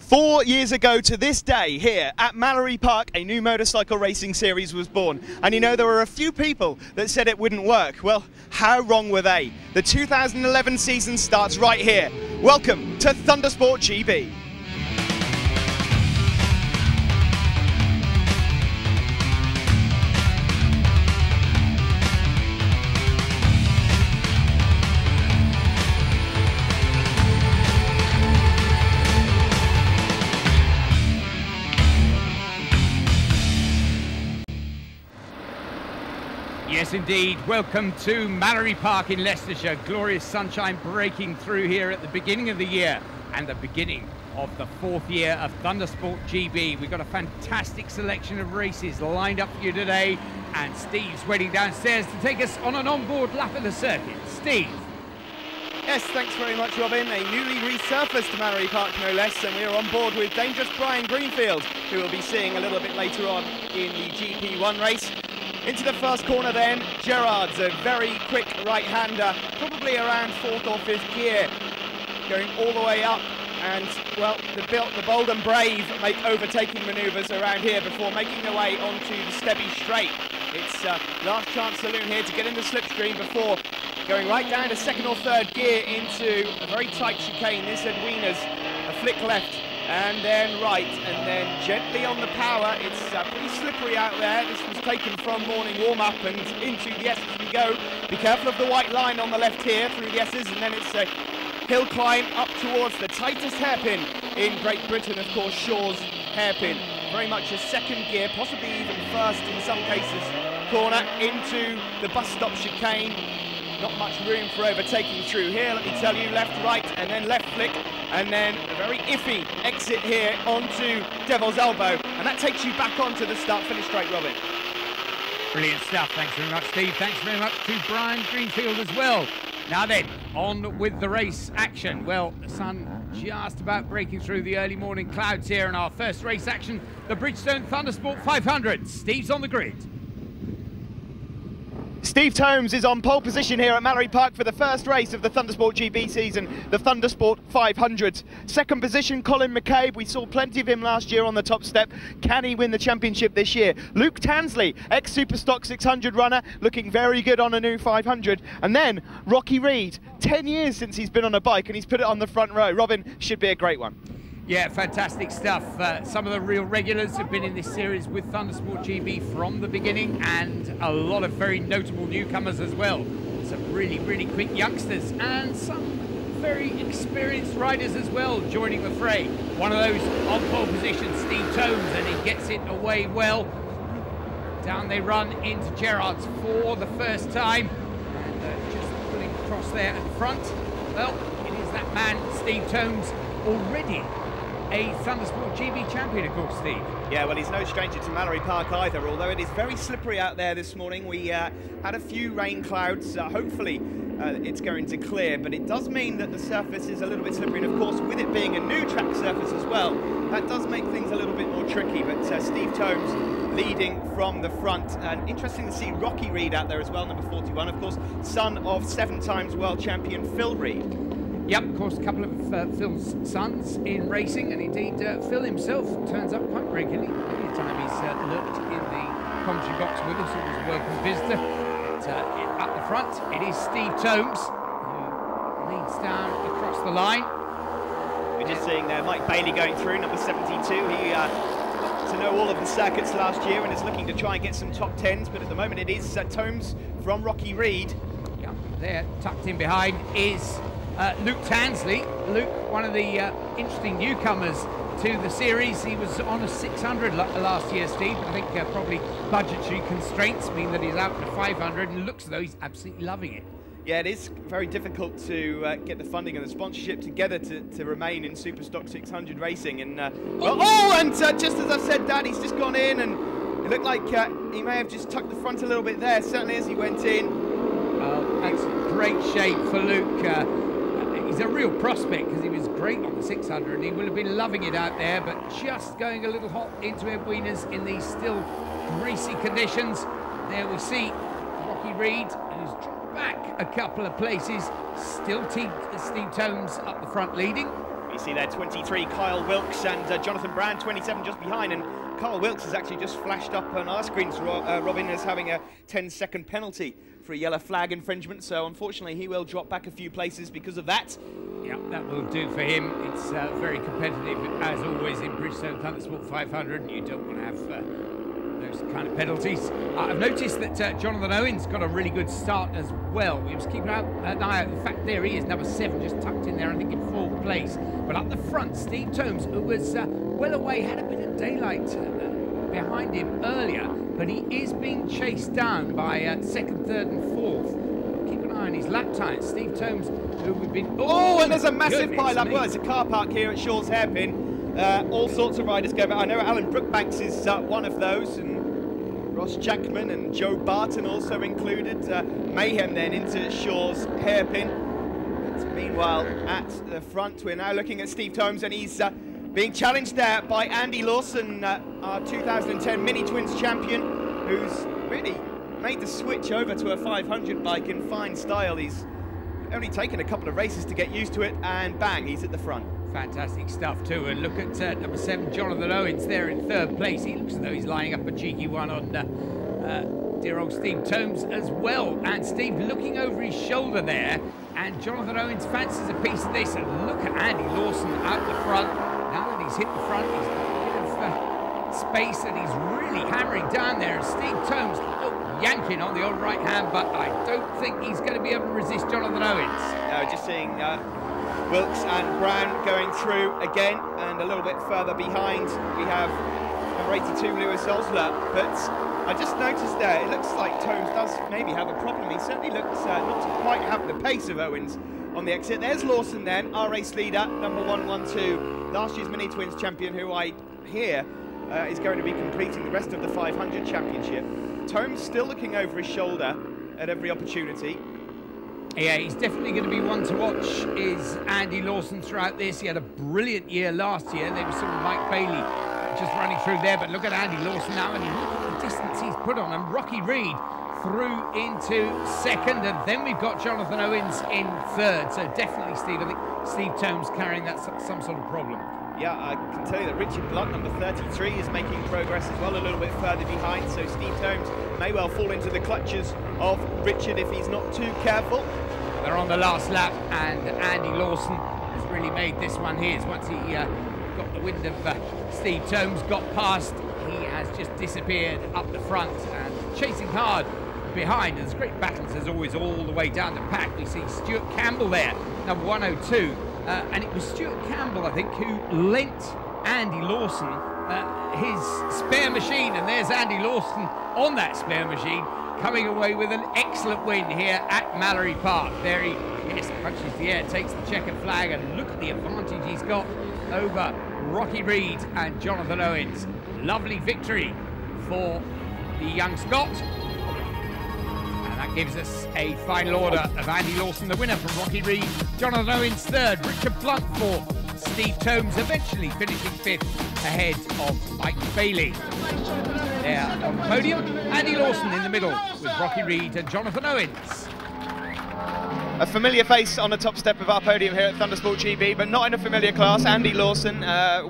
4 years ago to this day, here at Mallory Park, a new motorcycle racing series was born. And you know, there were a few people that said it wouldn't work. Well, how wrong were they? The 2011 season starts right here. Welcome to Thundersport GB. Yes, indeed. Welcome to Mallory Park in Leicestershire. Glorious sunshine breaking through here at the beginning of the year and the beginning of the 4th year of Thundersport GB. We've got a fantastic selection of races lined up for you today, and Steve's waiting downstairs to take us on an onboard lap of the circuit. Steve. Yes, thanks very much, Robin. A newly resurfaced Mallory Park, no less, and we're on board with dangerous Brian Greenfield, who we'll be seeing a little bit later on in the GP1 race. Into the first corner then, Gerard's a very quick right-hander, probably around 4th or 5th gear, going all the way up, and, well, the bold and brave make overtaking manoeuvres around here before making their way onto the Stebby Straight. It's last chance saloon here to get in the slipstream before going right down to 2nd or 3rd gear into a very tight chicane. This Edwina's a flick left and then right, and then gently on the power. It's pretty slippery out there. This was taken from morning warm-up and into the S's we go. Be careful of the white line on the left here through the S's, and then it's a hill climb up towards the tightest hairpin in Great Britain, of course, Shaw's hairpin. Very much a 2nd gear, possibly even 1st in some cases, corner into the bus stop chicane. Not much room for overtaking through here, let me tell you. Left, right, and then left flick, and then a very iffy exit here onto Devil's Elbow, and that takes you back onto the start-finish straight, Robin. Brilliant stuff. Thanks very much, Steve. Thanks very much to Brian Greenfield as well. Now then, on with the race action. Well, the sun just about breaking through the early morning clouds here in our first race action, the Bridgestone Thundersport 500. Steve's on the grid. Steve Tomes is on pole position here at Mallory Park for the first race of the Thundersport GB season, the Thundersport 500. 2nd position, Colin McCabe. We saw plenty of him last year on the top step. Can he win the championship this year? Luke Tansley, ex-Superstock 600 runner, looking very good on a new 500. And then Rocky Reed, 10 years since he's been on a bike, and he's put it on the front row. Robin, should be a great one. Yeah, fantastic stuff. Some of the real regulars have been in this series with Thundersport GB from the beginning, and a lot of very notable newcomers as well. Some really, really quick youngsters and some very experienced riders as well joining the fray. One of those on pole position, Steve Tomes, and he gets it away well. Down they run into Gerard's for the first time, and just pulling across there at the front. Well, it is that man, Steve Tomes, already a Thundersport GB champion, of course, Steve. Yeah, well, he's no stranger to Mallory Park either, although it is very slippery out there this morning. We had a few rain clouds. Hopefully, it's going to clear, but it does mean that the surface is a little bit slippery, and of course, with it being a new track surface as well, that does make things a little bit more tricky, but Steve Tomes leading from the front, and interesting to see Rocky Reed out there as well, number 41, of course, son of 7-time world champion Phil Reed. Yep, of course, a couple of Phil's sons in racing, and indeed Phil himself turns up quite regularly. Every time he's lurked in the commentary box with us, always a welcome visitor. But, up the front, it is Steve Tomes, who leads down across the line. We're just seeing there Mike Bailey going through, number 72. He got to know all of the circuits last year and is looking to try and get some top 10s, but at the moment it is Tomes from Rocky Reed. Yeah, there, tucked in behind is Luke Tansley. Luke, one of the interesting newcomers to the series. He was on a 600 last year, Steve. I think probably budgetary constraints mean that he's out in a 500, and looks as though he's absolutely loving it. Yeah, it is very difficult to get the funding and the sponsorship together to remain in Superstock 600 racing. And just as I've said that, he's just gone in, and it looked like he may have just tucked the front a little bit there, certainly as he went in. That's great shape for Luke. He's a real prospect because he was great on the 600 and he will have been loving it out there, but just going a little hot into Edwina's in these still greasy conditions. There we see Rocky Reed, who's dropped back a couple of places. Still Steve Tomes up the front leading. We you see there, 23, Kyle Wilkes, and Jonathan Brand, 27, just behind. And Kyle Wilkes has actually just flashed up on our screens, Robin, as having a 10-second penalty for a yellow flag infringement. So unfortunately, he will drop back a few places because of that. Yeah, that will do for him. It's very competitive, as always, in Bridgestone Thundersport 500, and you don't want to have those kind of penalties. I've noticed that Jonathan Owens got a really good start as well. He was keeping an eye out. In fact, there he is, number 7, just tucked in there, I think, in 4th place. But up the front, Steve Tomes, who was well away, had a bit of daylight behind him earlier, but he is being chased down by 2nd, 3rd and 4th. Keep an eye on his lap times. Steve Tomes, who we've been... Oh, and there's a massive pile-up. Well, it's a car park here at Shaw's Hairpin. All sorts of riders go back. I know Alan Brookbanks is one of those, and Ross Jackman and Joe Barton also included. Mayhem then into Shaw's Hairpin. But meanwhile, at the front, we're now looking at Steve Tomes, and he's being challenged there by Andy Lawson, our 2010 Mini Twins champion, who's really made the switch over to a 500 bike in fine style. He's only taken a couple of races to get used to it, and bang, he's at the front. Fantastic stuff too. And look at number 7, Jonathan Owens, there in 3rd place. He looks as though he's lining up a cheeky one on dear old Steve Tomes as well. And Steve looking over his shoulder there, and Jonathan Owens fancies a piece of this. And look at Andy Lawson out the front. Now that he's hit the front, he's got a bit of space, and he's really hammering down there. And Steve Tomes yanking on the old right hand, but I don't think he's going to be able to resist Jonathan Owens. No, just seeing Wilkes and Brown going through again, and a little bit further behind we have number 82 Lewis Osler. But I just noticed there, it looks like Tomes does maybe have a problem. He certainly looks not to quite have the pace of Owens on the exit. There's Lawson then, our race leader, number 112, last year's Mini Twins champion, who I hear is going to be completing the rest of the 500 championship. Tomes still looking over his shoulder at every opportunity. Yeah, he's definitely going to be one to watch, is Andy Lawson, throughout this. He had a brilliant year last year. There was sort of Mike Bailey just running through there, but look at Andy Lawson now, and look at the distance he's put on. And Rocky Reed through into 2nd, and then we've got Jonathan Owens in 3rd. So definitely, Steve, I think Steve Tomes carrying that some sort of problem. Yeah, I can tell you that Richard Blunt, number 33, is making progress as well, a little bit further behind. So Steve Tomes may well fall into the clutches of Richard if he's not too careful. They're on the last lap, and Andy Lawson has really made this one his. Once he got the wind of Steve Tomes, got past, he has just disappeared up the front and chasing hard behind. There's great battles as always all the way down the pack. We see Stuart Campbell there, number 102. And it was Stuart Campbell, I think, who lent Andy Lawson his spare machine. And there's Andy Lawson on that spare machine, coming away with an excellent win here at Mallory Park. There he punches the air, takes the checkered flag, and look at the advantage he's got over Rocky Reed and Jonathan Owens. Lovely victory for the young Scot. That gives us a final order of Andy Lawson, the winner, from Rocky Reed, Jonathan Owens 3rd, Richard Blunt 4th, Steve Tomes eventually finishing 5th ahead of Mike Bailey. There on the podium, Andy Lawson in the middle with Rocky Reed and Jonathan Owens. A familiar face on the top step of our podium here at Thundersport GB, but not in a familiar class. Andy Lawson,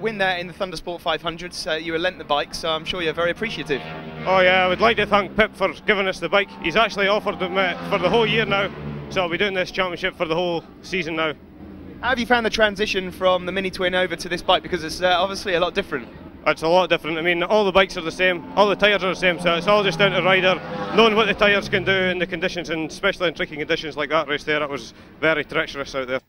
win there in the Thundersport 500s. You were lent the bike, so I'm sure you're very appreciative. Oh yeah, I would like to thank Pip for giving us the bike. He's actually offered them for the whole year now, so I'll be doing this championship for the whole season now. How have you found the transition from the Mini Twin over to this bike? Because it's obviously a lot different. It's a lot different. I mean, all the bikes are the same, all the tyres are the same, so it's all just down to the rider knowing what the tyres can do in the conditions, and especially in tricky conditions like that race there. It was very treacherous out there.